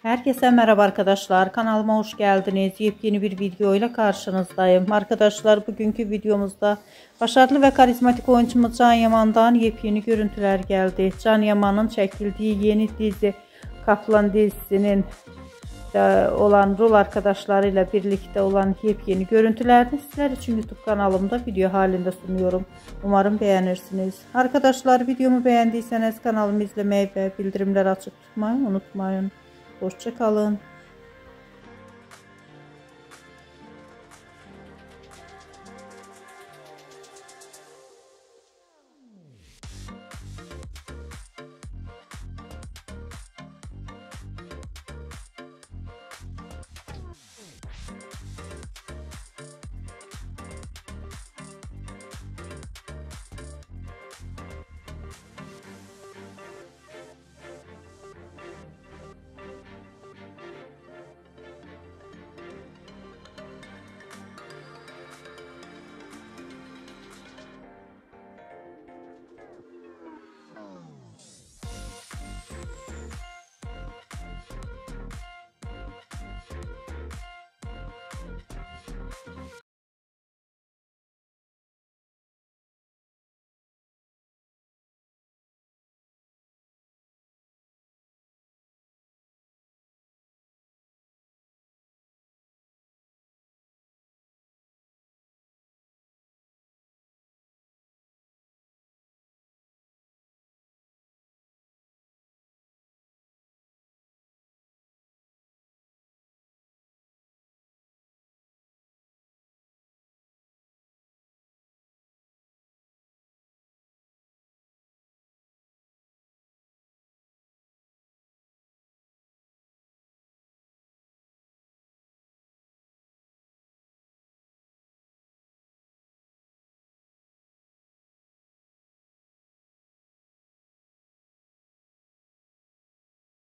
Herkese merhaba arkadaşlar, kanalıma hoş geldiniz. Yepyeni bir video ile karşınızdayım arkadaşlar. Bugünkü videomuzda başarılı ve karizmatik oyuncumuz Can Yaman'dan yepyeni görüntüler geldi. Can Yaman'ın çekildiği yeni dizi Kaplan dizisinin olan rol arkadaşlarıyla birlikte olan yepyeni görüntülerini sizler için YouTube kanalımda video halinde sunuyorum. Umarım beğenirsiniz. Arkadaşlar, videomu beğendiyseniz kanalımı izlemeyi ve bildirimleri açık tutmayı unutmayın. Hoşça kalın.